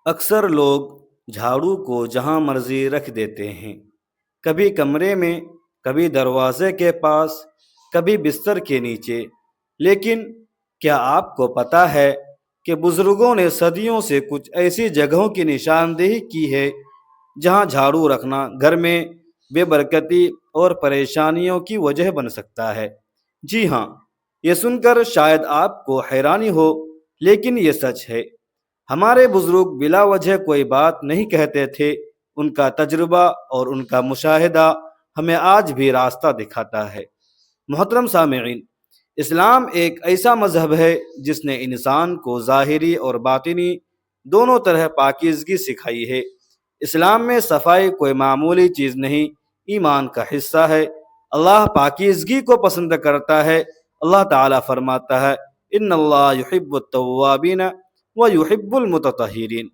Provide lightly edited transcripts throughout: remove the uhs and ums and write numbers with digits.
اکثر لوگ جھاڑو کو جہاں مرضی رکھ دیتے ہیں، کبھی کمرے میں، کبھی دروازے کے پاس، کبھی بستر کے نیچے۔ لیکن کیا آپ کو پتہ ہے کہ بزرگوں نے صدیوں سے کچھ ایسی جگہوں کی نشاندہی کی ہے جہاں جھاڑو رکھنا گھر میں بے برکتی اور پریشانیوں کی وجہ بن سکتا ہے؟ جی ہاں، یہ سن کر شاید آپ کو حیرانی ہو، لیکن یہ سچ ہے۔ ہمارے بزرگ بلا وجہ کوئی بات نہیں کہتے تھے۔ ان کا تجربہ اور ان کا مشاہدہ ہمیں آج بھی راستہ دکھاتا ہے۔ محترم سامعین، اسلام ایک ایسا مذہب ہے جس نے انسان کو ظاہری اور باطنی دونوں طرح پاکیزگی سکھائی ہے۔ اسلام میں صفائی کوئی معمولی چیز نہیں، ایمان کا حصہ ہے۔ اللہ پاکیزگی کو پسند کرتا ہے۔ اللہ تعالیٰ فرماتا ہے، ان اللہ یحب التوابین ویحب المتطہرین۔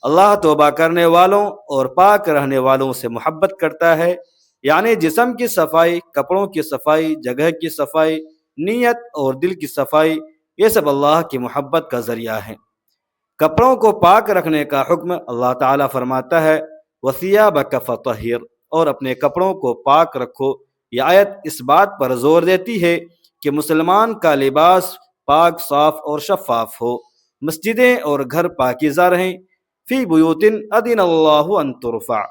اللہ توبہ کرنے والوں اور پاک رہنے والوں سے محبت کرتا ہے، یعنی جسم کی صفائی، کپڑوں کی صفائی، جگہ کی صفائی، نیت اور دل کی صفائی، یہ سب اللہ کی محبت کا ذریعہ ہے۔ کپڑوں کو پاک رکھنے کا حکم اللہ تعالیٰ فرماتا ہے، وَثِيَابَكَ فَطَهِّرْ، اور اپنے کپڑوں کو پاک رکھو۔ یہ آیت اس بات پر زور دیتی ہے کہ مسلمان کا لباس پاک، صاف اور شفاف ہو۔ مسجدیں اور گھر پاکیزہ رہیں۔ فی بیوت اذن اللہ ان ترفع،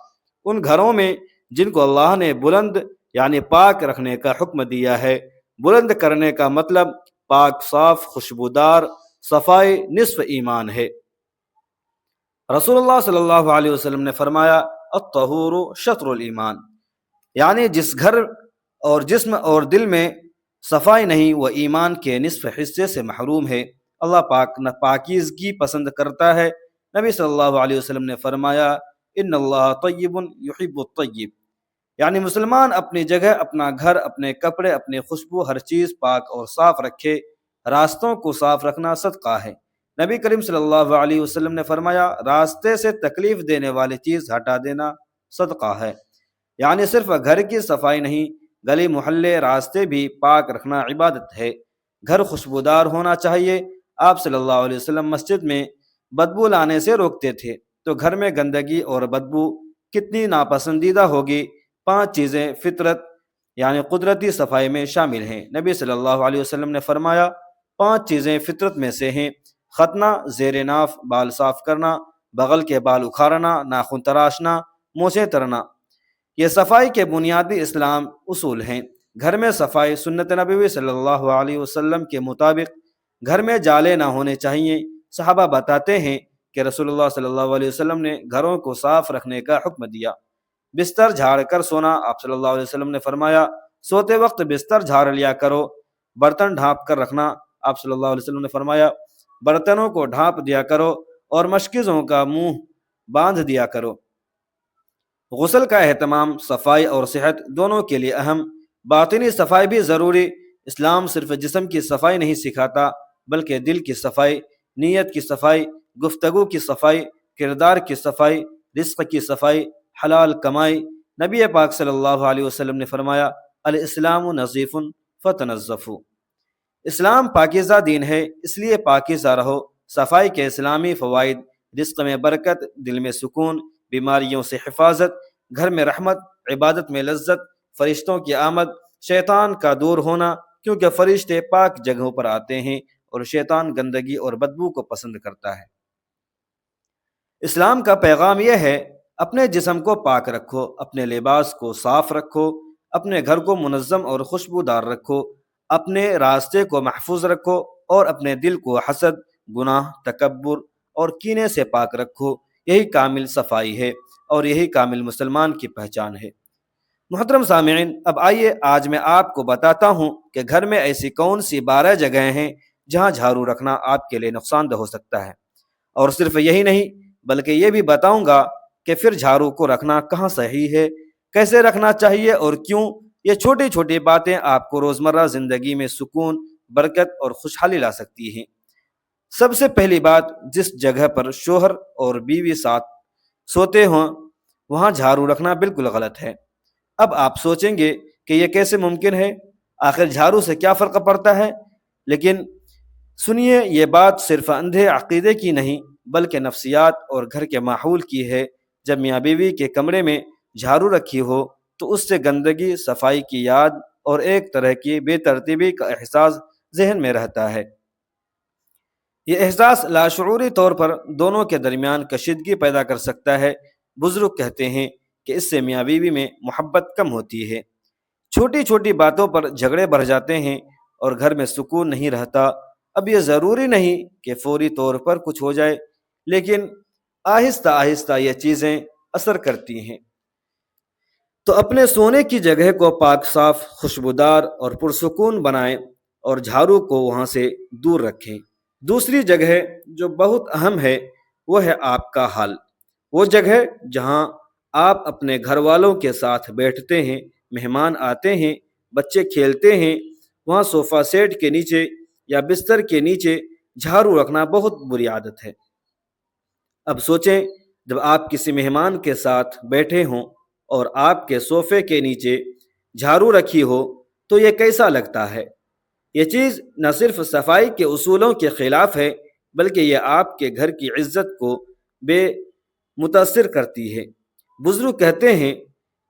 ان گھروں میں جن کو اللہ نے بلند یعنی پاک رکھنے کا حکم دیا ہے۔ بلند کرنے کا مطلب پاک، صاف، خوشبودار۔ صفائی نصف ایمان ہے۔ رسول اللہ صلی اللہ علیہ وسلم نے فرمایا، الطہور شطر الایمان، یعنی جس گھر اور جسم اور دل میں صفائی نہیں وہ ایمان کے نصف حصے سے محروم ہے۔ اللہ پاک پاکیزگی پسند کرتا ہے۔ نبی صلی اللہ علیہ وسلم نے فرمایا، ان اللہ طیب یحب الطیب، یعنی مسلمان اپنی جگہ، اپنا گھر، اپنے کپڑے، اپنی خوشبو، ہر چیز پاک اور صاف رکھے۔ راستوں کو صاف رکھنا صدقہ ہے۔ نبی کریم صلی اللہ علیہ وسلم نے فرمایا، راستے سے تکلیف دینے والی چیز ہٹا دینا صدقہ ہے، یعنی صرف گھر کی صفائی نہیں، گلی محلے، راستے بھی پاک رکھنا عبادت ہے۔ گھر خوشبودار ہونا چاہیے۔ آپ صلی اللہ علیہ وسلم مسجد میں بدبو لانے سے روکتے تھے، تو گھر میں گندگی اور بدبو کتنی ناپسندیدہ ہوگی۔ 5 چیزیں فطرت یعنی قدرتی صفائی میں شامل ہیں۔ نبی صلی اللہ علیہ وسلم نے فرمایا، 5 چیزیں فطرت میں سے ہیں: ختنہ، زیر ناف، بال صاف کرنا، بغل کے بال اکھاڑنا، ناخن تراشنا، مونچھیں ترنا۔ یہ صفائی کے بنیادی اسلام اصول ہیں۔ گھر میں صفائی، سنت نبوی صلی اللہ علیہ وسلم کے مطابق گھر میں جالے نہ ہونے چاہیے۔ صحابہ بتاتے ہیں کہ رسول اللہ صلی اللہ علیہ وسلم نے گھروں کو صاف رکھنے کا حکم دیا۔ بستر جھاڑ کر سونا، آپ صلی اللہ علیہ وسلم نے فرمایا، سوتے وقت بستر جھاڑ لیا کرو۔ برتن ڈھانپ کر رکھنا، آپ صلی اللہ علیہ وسلم نے فرمایا، برتنوں کو ڈھانپ دیا کرو اور مشکیزوں کا منہ باندھ دیا کرو۔ غسل کا اہتمام صفائی اور صحت دونوں کے لیے اہم۔ باطنی صفائی بھی ضروری۔ اسلام صرف جسم کی صفائی نہیں سکھاتا، بلکہ دل کی صفائی، نیت کی صفائی، گفتگو کی صفائی، کردار کی صفائی، رزق کی صفائی، حلال کمائی۔ نبی پاک صلی اللہ علیہ وسلم نے فرمایا، الاسلام نظیف فتنظفوا، اسلام پاکیزہ دین ہے، اس لیے پاکیزہ رہو۔ صفائی کے اسلامی فوائد: رزق میں برکت، دل میں سکون، بیماریوں سے حفاظت، گھر میں رحمت، عبادت میں لذت، فرشتوں کی آمد، شیطان کا دور ہونا، کیونکہ فرشتے پاک جگہوں پر آتے ہیں اور شیطان گندگی اور بدبو کو پسند کرتا ہے۔ اسلام کا پیغام یہ ہے، اپنے جسم کو پاک رکھو، اپنے لباس کو صاف رکھو، اپنے گھر کو منظم اور خوشبودار رکھو، اپنے راستے کو محفوظ رکھو اور اپنے دل کو حسد، گناہ، تکبر اور کینے سے پاک رکھو۔ یہی کامل صفائی ہے اور یہی کامل مسلمان کی پہچان ہے۔ محترم سامعین، اب آئیے آج میں آپ کو بتاتا ہوں کہ گھر میں ایسی کون سی 12 جگہیں ہیں جہاں جھاڑو رکھنا آپ کے لیے نقصان دہ ہو سکتا ہے۔ اور صرف یہی نہیں بلکہ یہ بھی بتاؤں گا کہ پھر جھاڑو کو رکھنا کہاں صحیح ہے، کیسے رکھنا چاہیے اور کیوں۔ یہ چھوٹی چھوٹی باتیں آپ کو روزمرہ زندگی میں سکون، برکت اور خوشحالی لا سکتی ہیں۔ سب سے پہلی بات، جس جگہ پر شوہر اور بیوی ساتھ سوتے ہوں وہاں جھاڑو رکھنا بالکل غلط ہے۔ اب آپ سوچیں گے کہ یہ کیسے ممکن ہے، آخر جھاڑو سے کیا فرق پڑتا ہے؟ لیکن سنیے، یہ بات صرف اندھے عقیدے کی نہیں بلکہ نفسیات اور گھر کے ماحول کی ہے۔ جب میاں بیوی کے کمرے میں جھاڑو رکھی ہو تو اس سے گندگی، صفائی کی یاد اور ایک طرح کی بے ترتیبی کا احساس ذہن میں رہتا ہے۔ یہ احساس لاشعوری طور پر دونوں کے درمیان کشیدگی پیدا کر سکتا ہے۔ بزرگ کہتے ہیں کہ اس سے میاں بیوی میں محبت کم ہوتی ہے، چھوٹی چھوٹی باتوں پر جھگڑے بڑھ جاتے ہیں اور گھر میں سکون نہیں رہتا۔ اب یہ ضروری نہیں کہ فوری طور پر کچھ ہو جائے، لیکن آہستہ آہستہ یہ چیزیں اثر کرتی ہیں۔ تو اپنے سونے کی جگہ کو پاک صاف، خوشبودار اور پرسکون بنائیں اور جھاڑو کو وہاں سے دور رکھیں۔ دوسری جگہ جو بہت اہم ہے وہ ہے آپ کا حال، وہ جگہ جہاں آپ اپنے گھر والوں کے ساتھ بیٹھتے ہیں، مہمان آتے ہیں، بچے کھیلتے ہیں۔ وہاں صوفہ سیٹ کے نیچے یا بستر کے نیچے جھاڑو رکھنا بہت بری عادت ہے۔ اب سوچیں، جب آپ کسی مہمان کے ساتھ بیٹھے ہوں اور آپ کے صوفے کے نیچے جھاڑو رکھی ہو تو یہ کیسا لگتا ہے؟ یہ چیز نہ صرف صفائی کے اصولوں کے خلاف ہے، بلکہ یہ آپ کے گھر کی عزت کو بے متاثر کرتی ہے۔ بزرگ کہتے ہیں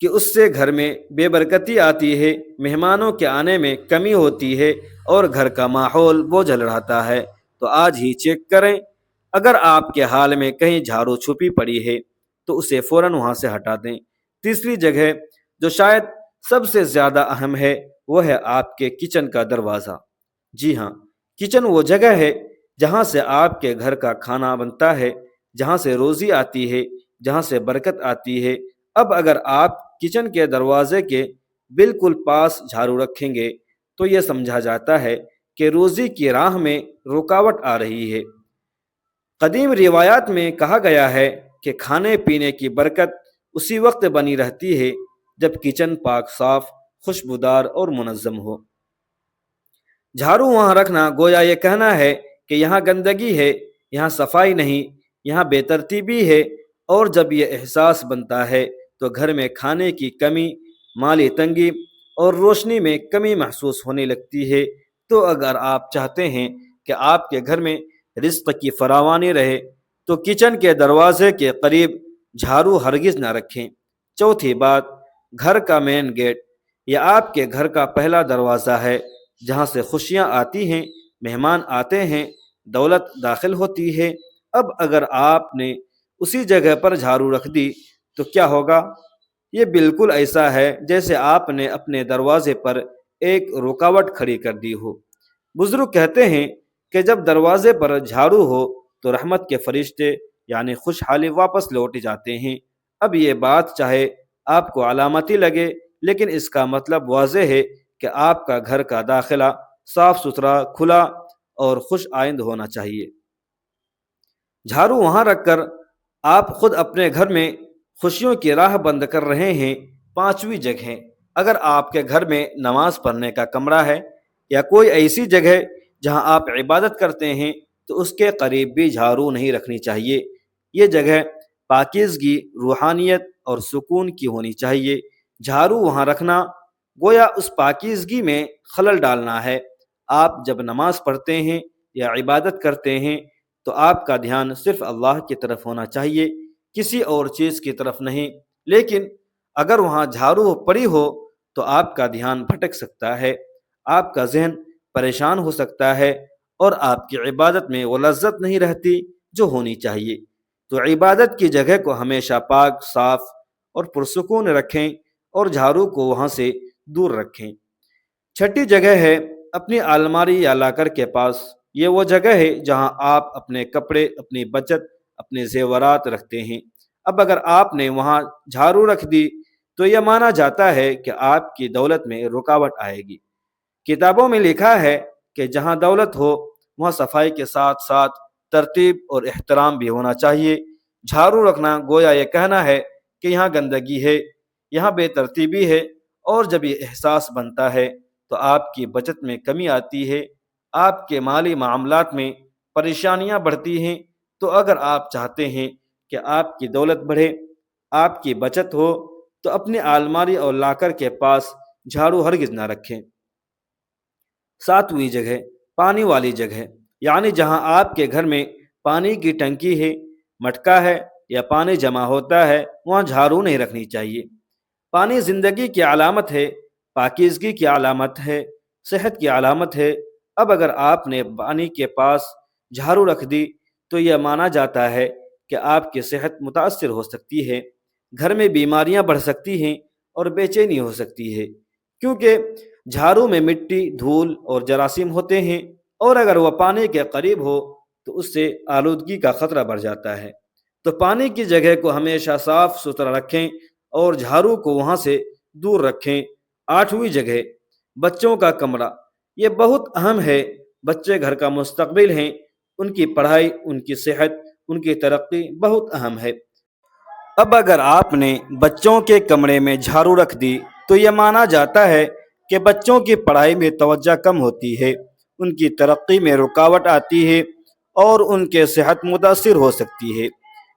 کہ اس سے گھر میں بے برکتی آتی ہے، مہمانوں کے آنے میں کمی ہوتی ہے اور گھر کا ماحول بوجھل رہتا ہے۔ تو آج ہی چیک کریں، اگر آپ کے حال میں کہیں جھاڑو چھپی پڑی ہے تو اسے فوراً وہاں سے ہٹا دیں۔ تیسری جگہ جو شاید سب سے زیادہ اہم ہے وہ ہے آپ کے کچن کا دروازہ۔ جی ہاں، کچن وہ جگہ ہے جہاں سے آپ کے گھر کا کھانا بنتا ہے، جہاں سے روزی آتی ہے، جہاں سے برکت آتی ہے۔ اب اگر آپ کچن کے دروازے کے بالکل پاس جھاڑو رکھیں گے تو یہ سمجھا جاتا ہے کہ روزی کی راہ میں رکاوٹ آ رہی ہے۔ قدیم روایات میں کہا گیا ہے کہ کھانے پینے کی برکت اسی وقت بنی رہتی ہے جب کچن پاک صاف، خوشبودار اور منظم ہو۔ جھاڑو وہاں رکھنا گویا یہ کہنا ہے کہ یہاں گندگی ہے، یہاں صفائی نہیں، یہاں بے ترتیبی ہے، اور جب یہ احساس بنتا ہے تو گھر میں کھانے کی کمی، مالی تنگی اور روشنی میں کمی محسوس ہونے لگتی ہے۔ تو اگر آپ چاہتے ہیں کہ آپ کے گھر میں رزق کی فراوانی رہے تو کچن کے دروازے کے قریب جھاڑو ہرگز نہ رکھیں۔ چوتھی بات، گھر کا مین گیٹ، یہ آپ کے گھر کا پہلا دروازہ ہے جہاں سے خوشیاں آتی ہیں، مہمان آتے ہیں، دولت داخل ہوتی ہے۔ اب اگر آپ نے اسی جگہ پر جھاڑو رکھ دی تو کیا ہوگا؟ یہ بالکل ایسا ہے جیسے آپ نے اپنے دروازے پر ایک رکاوٹ کھڑی کر دی ہو۔ بزرگ کہتے ہیں کہ جب دروازے پر جھاڑو ہو تو رحمت کے فرشتے یعنی خوشحالی واپس لوٹ جاتے ہیں۔ اب یہ بات چاہے آپ کو علامتی لگے، لیکن اس کا مطلب واضح ہے کہ آپ کا گھر کا داخلہ صاف ستھرا، کھلا اور خوش آئند ہونا چاہیے۔ جھاڑو وہاں رکھ کر آپ خود اپنے گھر میں خوشیوں کی راہ بند کر رہے ہیں۔ پانچویں جگہ، اگر آپ کے گھر میں نماز پڑھنے کا کمرہ ہے یا کوئی ایسی جگہ جہاں آپ عبادت کرتے ہیں تو اس کے قریب بھی جھاڑو نہیں رکھنی چاہیے۔ یہ جگہ پاکیزگی، روحانیت اور سکون کی ہونی چاہیے۔ جھاڑو وہاں رکھنا گویا اس پاکیزگی میں خلل ڈالنا ہے۔ آپ جب نماز پڑھتے ہیں یا عبادت کرتے ہیں تو آپ کا دھیان صرف اللہ کی طرف ہونا چاہیے، کسی اور چیز کی طرف نہیں۔ لیکن اگر وہاں جھاڑو پڑی ہو تو آپ کا دھیان بھٹک سکتا ہے، آپ کا ذہن پریشان ہو سکتا ہے اور آپ کی عبادت میں وہ لذت نہیں رہتی جو ہونی چاہیے۔ تو عبادت کی جگہ کو ہمیشہ پاک، صاف اور پرسکون رکھیں اور جھاڑو کو وہاں سے دور رکھیں۔ چھٹی جگہ ہے اپنی الماری یا لاکر کے پاس۔ یہ وہ جگہ ہے جہاں آپ اپنے کپڑے، اپنی بچت، اپنے زیورات رکھتے ہیں۔ اب اگر آپ نے وہاں جھاڑو رکھ دی تو یہ مانا جاتا ہے کہ آپ کی دولت میں رکاوٹ آئے گی۔ کتابوں میں لکھا ہے کہ جہاں دولت ہو وہاں صفائی کے ساتھ ساتھ ترتیب اور احترام بھی ہونا چاہیے۔ جھاڑو رکھنا گویا یہ کہنا ہے کہ یہاں گندگی ہے، یہاں بے ترتیبی ہے، اور جب یہ احساس بنتا ہے تو آپ کی بچت میں کمی آتی ہے، آپ کے مالی معاملات میں پریشانیاں بڑھتی ہیں۔ تو اگر آپ چاہتے ہیں کہ آپ کی دولت بڑھے، آپ کی بچت ہو، تو اپنی الماری اور لاکر کے پاس جھاڑو ہرگز نہ رکھیں۔ ساتویں جگہ، پانی والی جگہ، یعنی جہاں آپ کے گھر میں پانی کی ٹنکی ہے، مٹکا ہے یا پانی جمع ہوتا ہے، وہاں جھاڑو نہیں رکھنی چاہیے۔ پانی زندگی کی علامت ہے، پاکیزگی کی علامت ہے، صحت کی علامت ہے۔ اب اگر آپ نے پانی کے پاس جھاڑو رکھ دی تو یہ مانا جاتا ہے کہ آپ کی صحت متاثر ہو سکتی ہے، گھر میں بیماریاں بڑھ سکتی ہیں اور بے چینی ہو سکتی ہے، کیونکہ جھاڑو میں مٹی، دھول اور جراثیم ہوتے ہیں، اور اگر وہ پانی کے قریب ہو تو اس سے آلودگی کا خطرہ بڑھ جاتا ہے۔ تو پانی کی جگہ کو ہمیشہ صاف ستھرا رکھیں اور جھاڑو کو وہاں سے دور رکھیں۔ 8ویں جگہ، بچوں کا کمرہ۔ یہ بہت اہم ہے، بچے گھر کا مستقبل ہیں، ان کی پڑھائی، ان کی صحت، ان کی ترقی بہت اہم ہے۔ اب اگر آپ نے بچوں کے کمرے میں جھاڑو رکھ دی تو یہ مانا جاتا ہے کہ بچوں کی پڑھائی میں توجہ کم ہوتی ہے، ان کی ترقی میں رکاوٹ آتی ہے اور ان کی صحت متاثر ہو سکتی ہے۔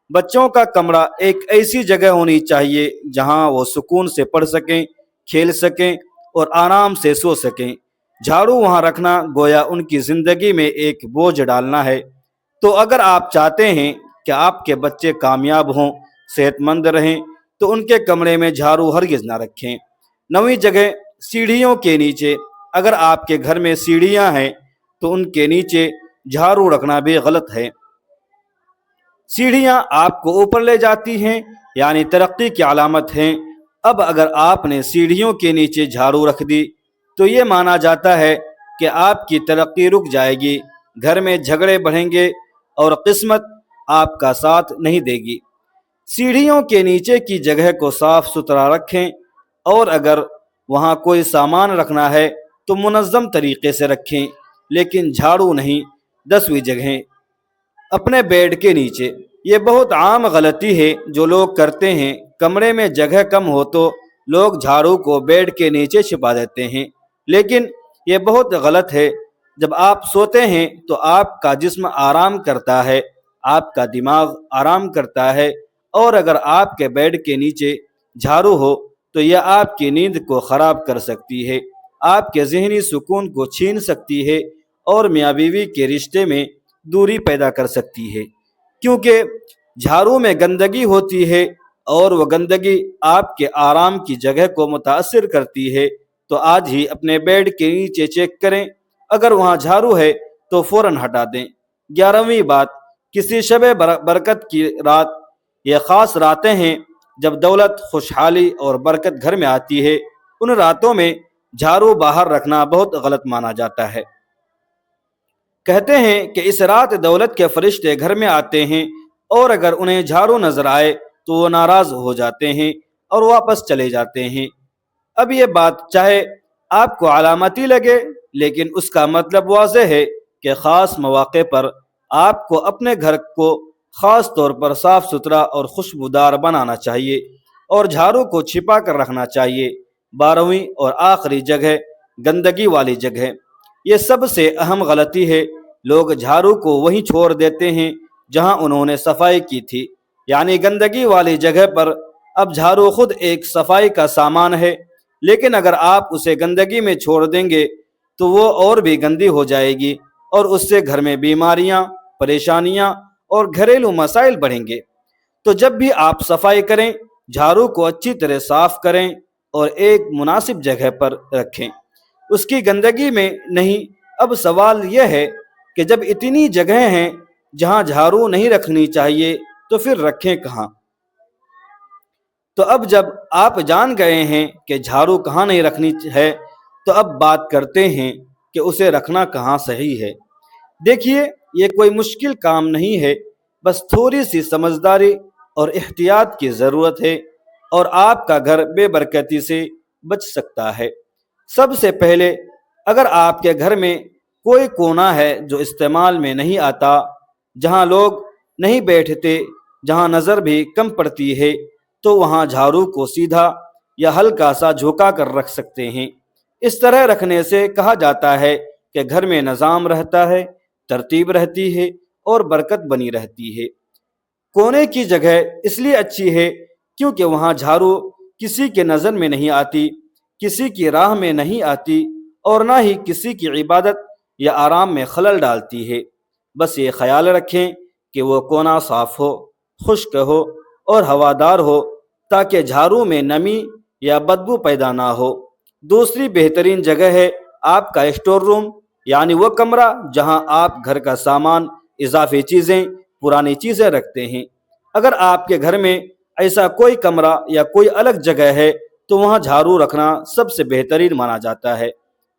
بچوں کا کمرہ ایک ایسی جگہ ہونی چاہیے جہاں وہ سکون سے پڑھ سکیں، کھیل سکیں اور آرام سے سو سکیں۔ جھاڑو وہاں رکھنا گویا ان کی زندگی میں ایک بوجھ ڈالنا ہے۔ تو اگر آپ چاہتے ہیں کہ آپ کے بچے کامیاب ہوں، صحت مند رہیں، تو ان کے کمرے میں جھاڑو ہرگز نہ رکھیں۔ 9ویں جگہ، سیڑھیوں کے نیچے۔ اگر آپ کے گھر میں سیڑھیاں ہیں تو ان کے نیچے جھاڑو رکھنا بھی غلط ہے۔ سیڑھیاں آپ کو اوپر لے جاتی ہیں، یعنی ترقی کی علامت ہیں۔ اب اگر آپ نے سیڑھیوں کے نیچے جھاڑو رکھ دی تو یہ مانا جاتا ہے کہ آپ کی ترقی رک جائے گی، گھر میں جھگڑے بڑھیں گے اور قسمت آپ کا ساتھ نہیں دے گی۔ سیڑھیوں کے نیچے کی جگہ کو صاف ستھرا رکھیں، اور اگر وہاں کوئی سامان رکھنا ہے تو منظم طریقے سے رکھیں، لیکن جھاڑو نہیں۔ 10ویں جگہ، اپنے بیڈ کے نیچے۔ یہ بہت عام غلطی ہے جو لوگ کرتے ہیں۔ کمرے میں جگہ کم ہو تو لوگ جھاڑو کو بیڈ کے نیچے چھپا دیتے ہیں، لیکن یہ بہت غلط ہے۔ جب آپ سوتے ہیں تو آپ کا جسم آرام کرتا ہے، آپ کا دماغ آرام کرتا ہے، اور اگر آپ کے بیڈ کے نیچے جھاڑو ہو تو یہ آپ کی نیند کو خراب کر سکتی ہے، آپ کے ذہنی سکون کو چھین سکتی ہے اور میاں بیوی کے رشتے میں دوری پیدا کر سکتی ہے، کیونکہ جھاڑو میں گندگی ہوتی ہے اور وہ گندگی آپ کے آرام کی جگہ کو متاثر کرتی ہے۔ تو آج ہی اپنے بیڈ کے نیچے چیک کریں، اگر وہاں جھاڑو ہے تو فوراً ہٹا دیں۔ 11ویں بات، کسی شب برکت کی رات۔ یہ خاص راتیں ہیں جب دولت، خوشحالی اور برکت گھر میں آتی ہے۔ ان راتوں میں جھاڑو باہر رکھنا بہت غلط مانا جاتا ہے۔ کہتے ہیں کہ اس رات دولت کے فرشتے گھر میں آتے ہیں، اور اگر انہیں جھاڑو نظر آئے تو وہ ناراض ہو جاتے ہیں اور واپس چلے جاتے ہیں۔ اب یہ بات چاہے آپ کو علامتی لگے، لیکن اس کا مطلب واضح ہے کہ خاص مواقع پر آپ کو اپنے گھر کو خاص طور پر صاف ستھرا اور خوشبودار بنانا چاہیے اور جھاڑو کو چھپا کر رکھنا چاہیے۔ 12ویں اور آخری جگہ، گندگی والی جگہ۔ یہ سب سے اہم غلطی ہے۔ لوگ جھاڑو کو وہیں چھوڑ دیتے ہیں جہاں انہوں نے صفائی کی تھی، یعنی گندگی والی جگہ پر۔ اب جھاڑو خود ایک صفائی کا سامان ہے، لیکن اگر آپ اسے گندگی میں چھوڑ دیں گے تو وہ اور بھی گندی ہو جائے گی، اور اس سے گھر میں بیماریاں، پریشانیاں اور گھریلو مسائل بڑھیں گے۔ تو جب بھی آپ صفائی کریں، جھاڑو کو اچھی طرح صاف کریں اور ایک مناسب جگہ پر رکھیں، اس کی گندگی میں نہیں۔ اب سوال یہ ہے کہ جب اتنی جگہیں ہیں جہاں جھاڑو نہیں رکھنی چاہیے تو پھر رکھیں کہاں؟ تو اب جب آپ جان گئے ہیں کہ جھاڑو کہاں نہیں رکھنی ہے، تو اب بات کرتے ہیں کہ اسے رکھنا کہاں صحیح ہے۔ دیکھیے، یہ کوئی مشکل کام نہیں ہے، بس تھوڑی سی سمجھداری اور احتیاط کی ضرورت ہے، اور آپ کا گھر بے برکتی سے بچ سکتا ہے۔ سب سے پہلے، اگر آپ کے گھر میں کوئی کونا ہے جو استعمال میں نہیں آتا، جہاں لوگ نہیں بیٹھتے، جہاں نظر بھی کم پڑتی ہے، تو وہاں جھاڑو کو سیدھا یا ہلکا سا جھکا کر رکھ سکتے ہیں۔ اس طرح رکھنے سے کہا جاتا ہے کہ گھر میں نظام رہتا ہے، ترتیب رہتی ہے اور برکت بنی رہتی ہے۔ کونے کی جگہ اس لیے اچھی ہے کیونکہ وہاں جھاڑو کسی کے نظر میں نہیں آتی، کسی کی راہ میں نہیں آتی، اور نہ ہی کسی کی عبادت یا آرام میں خلل ڈالتی ہے۔ بس یہ خیال رکھیں کہ وہ کونا صاف ہو، خشک ہو اور ہوادار ہو، تاکہ جھاڑو میں نمی یا بدبو پیدا نہ ہو۔ دوسری بہترین جگہ ہے آپ کا اسٹور روم، یعنی وہ کمرہ جہاں آپ گھر کا سامان، اضافی چیزیں، پرانی چیزیں رکھتے ہیں۔ اگر آپ کے گھر میں ایسا کوئی کمرہ یا کوئی الگ جگہ ہے تو وہاں جھاڑو رکھنا سب سے بہترین مانا جاتا ہے،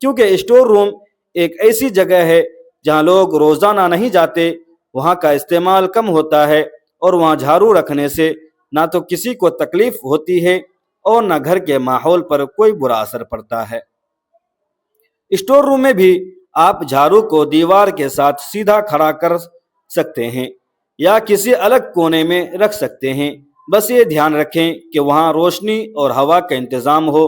کیونکہ اسٹور روم ایک ایسی جگہ ہے جہاں لوگ روزانہ نہیں جاتے، وہاں کا استعمال کم ہوتا ہے، اور وہاں جھاڑو رکھنے سے نہ تو کسی کو تکلیف ہوتی ہے اور نہ گھر کے ماحول پر کوئی برا اثر پڑتا ہے۔ اسٹور روم میں بھی آپ جھاڑو کو دیوار کے ساتھ سیدھا کھڑا کر سکتے ہیں یا کسی الگ کونے میں رکھ سکتے ہیں، بس یہ دھیان رکھیں کہ وہاں روشنی اور ہوا کا انتظام ہو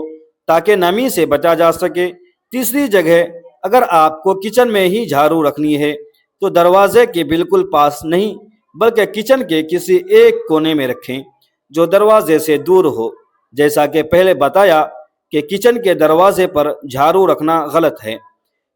تاکہ نمی سے بچا جا سکے۔ تیسری جگہ، اگر آپ کو کچن میں ہی جھاڑو رکھنی ہے تو دروازے کے بالکل پاس نہیں، بلکہ کچن کے کسی ایک کونے میں رکھیں جو دروازے سے دور ہو۔ جیسا کہ پہلے بتایا کہ کچن کے دروازے پر جھاڑو رکھنا غلط ہے،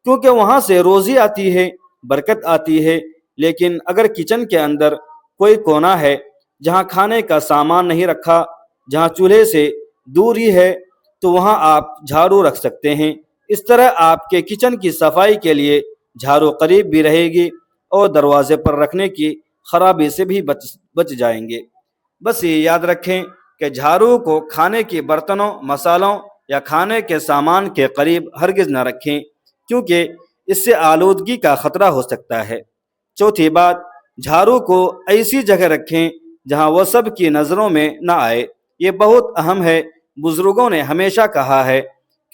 کیونکہ وہاں سے روزی آتی ہے، برکت آتی ہے، لیکن اگر کچن کے اندر کوئی کونا ہے جہاں کھانے کا سامان نہیں رکھا، جہاں چولہے سے دور ہی ہے، تو وہاں آپ جھاڑو رکھ سکتے ہیں۔ اس طرح آپ کے کچن کی صفائی کے لیے جھاڑو قریب بھی رہے گی اور دروازے پر رکھنے کی خرابی سے بھی بچ جائیں گے۔ بس یہ یاد رکھیں کہ جھاڑو کو کھانے کے برتنوں، مسالوں یا کھانے کے سامان کے قریب ہرگز نہ رکھیں، کیونکہ اس سے آلودگی کا خطرہ ہو سکتا ہے۔ چوتھی بات، جھاڑو کو ایسی جگہ رکھیں جہاں وہ سب کی نظروں میں نہ آئے۔ یہ بہت اہم ہے۔ بزرگوں نے ہمیشہ کہا ہے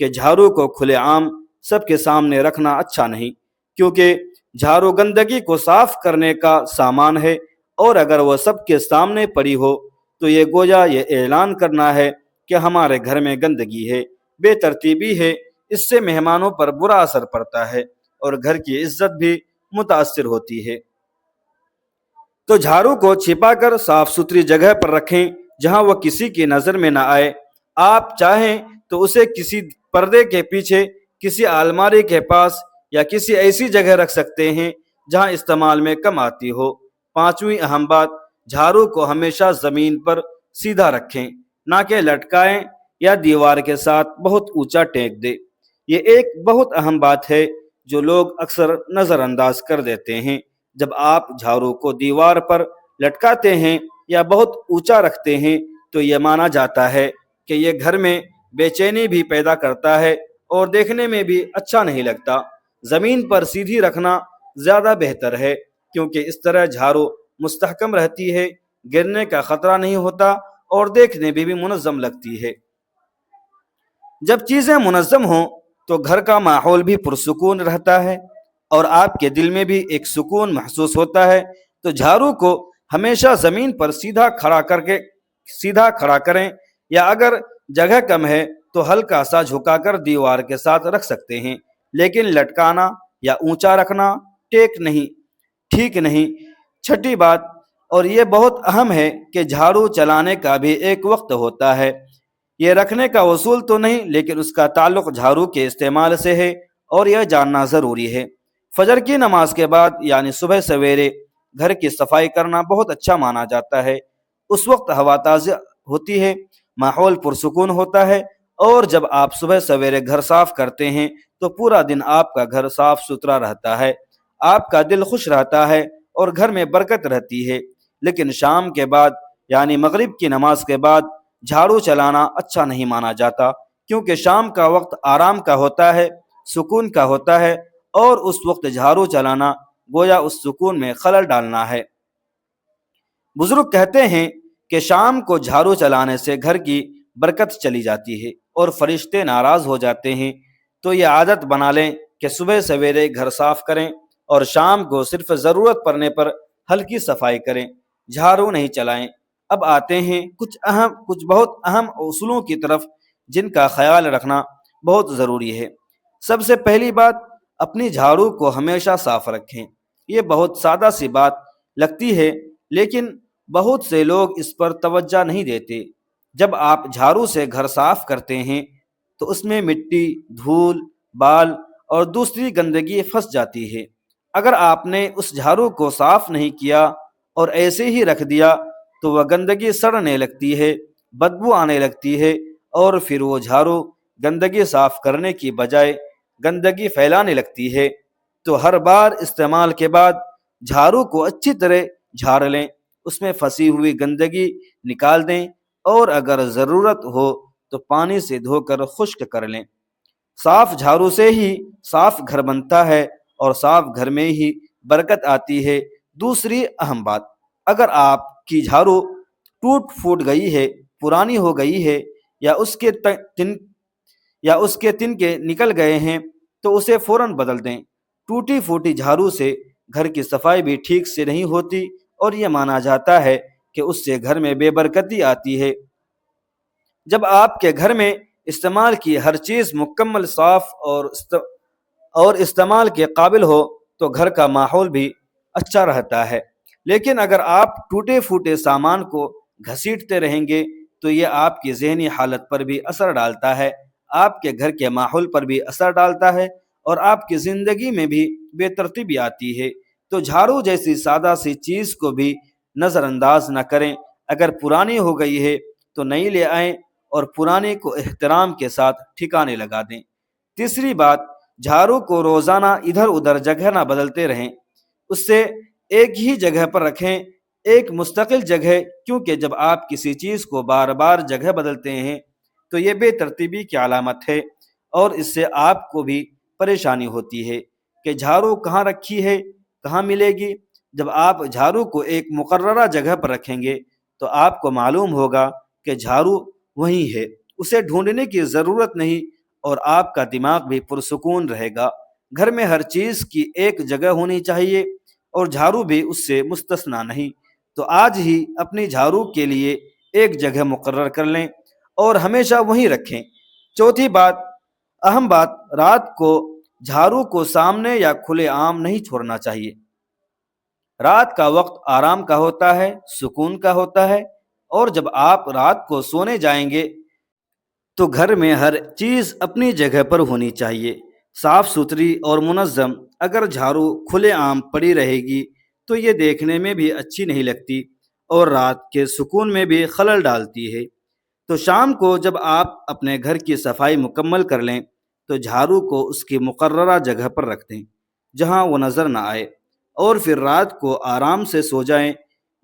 کہ جھاڑو کو کھلے عام سب کے سامنے رکھنا اچھا نہیں، کیونکہ جھاڑو گندگی کو صاف کرنے کا سامان ہے، اور اگر وہ سب کے سامنے پڑی ہو تو یہ گویا یہ اعلان کرنا ہے کہ ہمارے گھر میں گندگی ہے، بے ترتیبی ہے۔ اس سے مہمانوں پر برا اثر پڑتا ہے اور گھر کی عزت بھی متاثر ہوتی ہے۔ تو جھاڑو کو چھپا کر صاف ستھری جگہ پر رکھیں جہاں وہ کسی کی نظر میں نہ آئے۔ آپ چاہیں تو اسے کسی پردے کے پیچھے، کسی الماری کے پاس یا کسی ایسی جگہ رکھ سکتے ہیں جہاں استعمال میں کم آتی ہو۔ پانچویں اہم بات، جھاڑو کو ہمیشہ زمین پر سیدھا رکھیں، نہ کہ لٹکائیں یا دیوار کے ساتھ بہت اونچا ٹیک دیں۔ یہ ایک بہت اہم بات ہے جو لوگ اکثر نظر انداز کر دیتے ہیں۔ جب آپ جھاڑو کو دیوار پر لٹکاتے ہیں یا بہت اونچا رکھتے ہیں تو یہ مانا جاتا ہے کہ یہ گھر میں بے چینی بھی پیدا کرتا ہے اور دیکھنے میں بھی اچھا نہیں لگتا۔ زمین پر سیدھی رکھنا زیادہ بہتر ہے، کیونکہ اس طرح جھاڑو مستحکم رہتی ہے، گرنے کا خطرہ نہیں ہوتا اور دیکھنے میں بھی منظم لگتی ہے۔ جب چیزیں منظم ہوں تو گھر کا ماحول بھی پرسکون رہتا ہے اور آپ کے دل میں بھی ایک سکون محسوس ہوتا ہے۔ تو جھاڑو کو ہمیشہ زمین پر سیدھا کھڑا کریں، یا اگر جگہ کم ہے تو ہلکا سا جھکا کر دیوار کے ساتھ رکھ سکتے ہیں، لیکن لٹکانا یا اونچا رکھنا ٹھیک نہیں۔ چھٹی بات، اور یہ بہت اہم ہے، کہ جھاڑو چلانے کا بھی ایک وقت ہوتا ہے۔ یہ رکھنے کا اصول تو نہیں، لیکن اس کا تعلق جھاڑو کے استعمال سے ہے، اور یہ جاننا ضروری ہے۔ فجر کی نماز کے بعد یعنی صبح سویرے گھر کی صفائی کرنا بہت اچھا مانا جاتا ہے۔ اس وقت ہوا تازہ ہوتی ہے، ماحول پرسکون ہوتا ہے، اور جب آپ صبح سویرے گھر صاف کرتے ہیں تو پورا دن آپ کا گھر صاف ستھرا رہتا ہے، آپ کا دل خوش رہتا ہے اور گھر میں برکت رہتی ہے۔ لیکن شام کے بعد یعنی مغرب کی نماز کے بعد جھاڑو چلانا اچھا نہیں مانا جاتا، کیونکہ شام کا وقت آرام کا ہوتا ہے، سکون کا ہوتا ہے، اور اس وقت جھاڑو چلانا گویا اس سکون میں خلل ڈالنا ہے۔ بزرگ کہتے ہیں کہ شام کو جھاڑو چلانے سے گھر کی برکت چلی جاتی ہے اور فرشتے ناراض ہو جاتے ہیں۔ تو یہ عادت بنا لیں کہ صبح سویرے گھر صاف کریں اور شام کو صرف ضرورت پڑنے پر ہلکی صفائی کریں، جھاڑو نہیں چلائیں۔ اب آتے ہیں کچھ بہت اہم اصولوں کی طرف جن کا خیال رکھنا بہت ضروری ہے۔ سب سے پہلی بات، اپنی جھاڑو کو ہمیشہ صاف رکھیں۔ یہ بہت سادہ سی بات لگتی ہے، لیکن بہت سے لوگ اس پر توجہ نہیں دیتے۔ جب آپ جھاڑو سے گھر صاف کرتے ہیں تو اس میں مٹی، دھول، بال اور دوسری گندگی پھنس جاتی ہے۔ اگر آپ نے اس جھاڑو کو صاف نہیں کیا اور ایسے ہی رکھ دیا تو وہ گندگی سڑنے لگتی ہے، بدبو آنے لگتی ہے، اور پھر وہ جھاڑو گندگی صاف کرنے کی بجائے گندگی پھیلانے لگتی ہے۔ تو ہر بار استعمال کے بعد جھاڑو کو اچھی طرح جھاڑ لیں، اس میں پھنسی ہوئی گندگی نکال دیں، اور اگر ضرورت ہو تو پانی سے دھو کر خشک کر لیں۔ صاف جھاڑو سے ہی صاف گھر بنتا ہے، اور صاف گھر میں ہی برکت آتی ہے۔ دوسری اہم بات، اگر آپ کی جھاڑو ٹوٹ پھوٹ گئی ہے، پرانی ہو گئی ہے، یا اس کے تنکے نکل گئے ہیں، تو اسے فوراً بدل دیں۔ ٹوٹی پھوٹی جھاڑو سے گھر کی صفائی بھی ٹھیک سے نہیں ہوتی، اور یہ مانا جاتا ہے کہ اس سے گھر میں بے برکتی آتی ہے۔ جب آپ کے گھر میں استعمال کی ہر چیز مکمل صاف اور استعمال کے قابل ہو تو گھر کا ماحول بھی اچھا رہتا ہے۔ لیکن اگر آپ ٹوٹے پھوٹے سامان کو گھسیٹتے رہیں گے تو یہ آپ کی ذہنی حالت پر بھی اثر ڈالتا ہے، آپ کے گھر کے ماحول پر بھی اثر ڈالتا ہے، اور آپ کی زندگی میں بھی بے ترتیبی آتی ہے۔ تو جھاڑو جیسی سادہ سی چیز کو بھی نظر انداز نہ کریں۔ اگر پرانی ہو گئی ہے تو نئی لے آئیں، اور پرانے کو احترام کے ساتھ ٹھکانے لگا دیں۔ تیسری بات، جھاڑو کو روزانہ ادھر ادھر جگہ نہ بدلتے رہیں، اس سے ایک ہی جگہ پر رکھیں، ایک مستقل جگہ، کیونکہ جب آپ کسی چیز کو بار بار جگہ بدلتے ہیں تو یہ بے ترتیبی کی علامت ہے، اور اس سے آپ کو بھی پریشانی ہوتی ہے کہ جھاڑو کہاں رکھی ہے، کہاں ملے گی۔ جب آپ جھاڑو کو ایک مقررہ جگہ پر رکھیں گے تو آپ کو معلوم ہوگا کہ جھاڑو وہیں ہے، اسے ڈھونڈنے کی ضرورت نہیں، اور آپ کا دماغ بھی پرسکون رہے گا۔ گھر میں ہر چیز کی ایک جگہ ہونی چاہیے، اور جھاڑو بھی اس سے مستثنا نہیں۔ تو آج ہی اپنی جھاڑو کے لیے ایک جگہ مقرر کر لیں اور ہمیشہ وہیں رکھیں۔ چوتھی بات، اہم بات، رات کو جھاڑو کو سامنے یا کھلے عام نہیں چھوڑنا چاہیے۔ رات کا وقت آرام کا ہوتا ہے، سکون کا ہوتا ہے، اور جب آپ رات کو سونے جائیں گے تو گھر میں ہر چیز اپنی جگہ پر ہونی چاہیے، صاف ستھری اور منظم۔ اگر جھاڑو کھلے عام پڑی رہے گی تو یہ دیکھنے میں بھی اچھی نہیں لگتی، اور رات کے سکون میں بھی خلل ڈالتی ہے۔ تو شام کو جب آپ اپنے گھر کی صفائی مکمل کر لیں تو جھاڑو کو اس کی مقررہ جگہ پر رکھ دیں جہاں وہ نظر نہ آئے، اور پھر رات کو آرام سے سو جائیں۔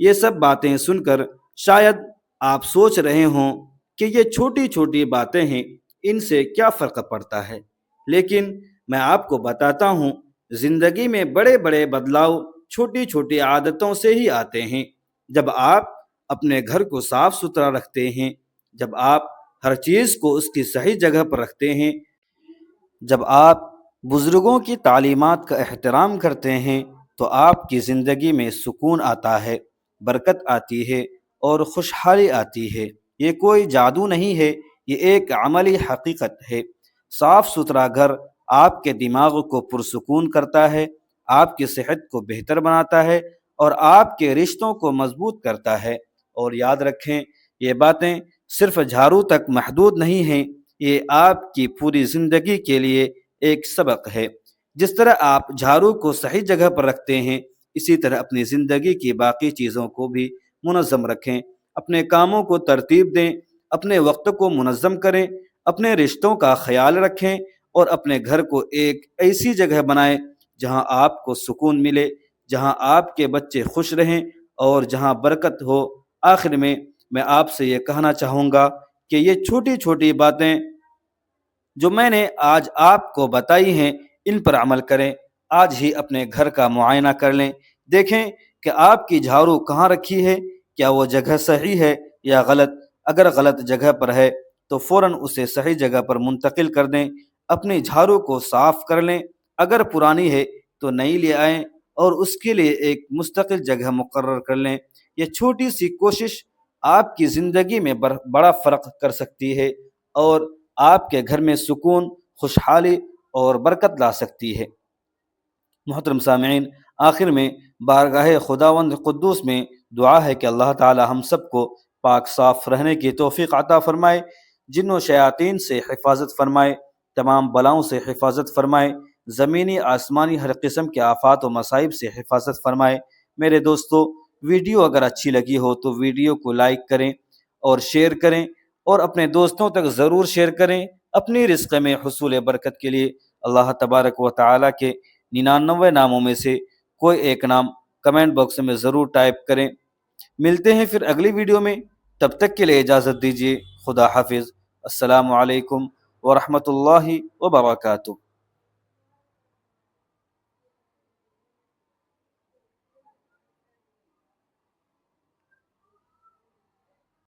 یہ سب باتیں سن کر شاید آپ سوچ رہے ہوں کہ یہ چھوٹی چھوٹی باتیں ہیں، ان سے کیا فرق پڑتا ہے؟ لیکن میں آپ کو بتاتا ہوں، زندگی میں بڑے بڑے بدلاؤ چھوٹی چھوٹی عادتوں سے ہی آتے ہیں۔ جب آپ اپنے گھر کو صاف ستھرا رکھتے ہیں، جب آپ ہر چیز کو اس کی صحیح جگہ پر رکھتے ہیں، جب آپ بزرگوں کی تعلیمات کا احترام کرتے ہیں، تو آپ کی زندگی میں سکون آتا ہے، برکت آتی ہے، اور خوشحالی آتی ہے۔ یہ کوئی جادو نہیں ہے، یہ ایک عملی حقیقت ہے۔ صاف ستھرا گھر آپ کے دماغ کو پرسکون کرتا ہے، آپ کی صحت کو بہتر بناتا ہے، اور آپ کے رشتوں کو مضبوط کرتا ہے۔ اور یاد رکھیں، یہ باتیں صرف جھاڑو تک محدود نہیں ہیں، یہ آپ کی پوری زندگی کے لیے ایک سبق ہے۔ جس طرح آپ جھاڑو کو صحیح جگہ پر رکھتے ہیں، اسی طرح اپنی زندگی کی باقی چیزوں کو بھی منظم رکھیں، اپنے کاموں کو ترتیب دیں، اپنے وقت کو منظم کریں، اپنے رشتوں کا خیال رکھیں، اور اپنے گھر کو ایک ایسی جگہ بنائیں جہاں آپ کو سکون ملے، جہاں آپ کے بچے خوش رہیں، اور جہاں برکت ہو۔ آخر میں آپ سے یہ کہنا چاہوں گا کہ یہ چھوٹی چھوٹی باتیں جو میں نے آج آپ کو بتائی ہیں، ان پر عمل کریں۔ آج ہی اپنے گھر کا معائنہ کر لیں، دیکھیں کہ آپ کی جھاڑو کہاں رکھی ہے، کیا وہ جگہ صحیح ہے یا غلط۔ اگر غلط جگہ پر ہے تو فوراً اسے صحیح جگہ پر منتقل کر دیں۔ اپنی جھاڑو کو صاف کر لیں، اگر پرانی ہے تو نئی لے آئیں، اور اس کے لیے ایک مستقل جگہ مقرر کر لیں۔ یہ چھوٹی سی کوشش آپ کی زندگی میں بڑا فرق کر سکتی ہے، اور آپ کے گھر میں سکون، خوشحالی اور برکت لا سکتی ہے۔ محترم سامعین، آخر میں بارگاہ خداوند قدوس میں دعا ہے کہ اللہ تعالی ہم سب کو پاک صاف رہنے کی توفیق عطا فرمائے، جن و شیاطین سے حفاظت فرمائے، تمام بلاؤں سے حفاظت فرمائے، زمینی آسمانی ہر قسم کے آفات و مصائب سے حفاظت فرمائے۔ میرے دوستو، ویڈیو اگر اچھی لگی ہو تو ویڈیو کو لائک کریں اور شیئر کریں، اور اپنے دوستوں تک ضرور شیئر کریں۔ اپنی رزق میں حصول برکت کے لیے اللہ تبارک و تعالیٰ کے 99 ناموں میں سے کوئی ایک نام کمنٹ باکس میں ضرور ٹائپ کریں۔ ملتے ہیں پھر اگلی ویڈیو میں، تب تک کے لیے اجازت دیجیے۔ خدا حافظ۔ السلام علیکم ورحمۃ اللہ وبرکاتہ۔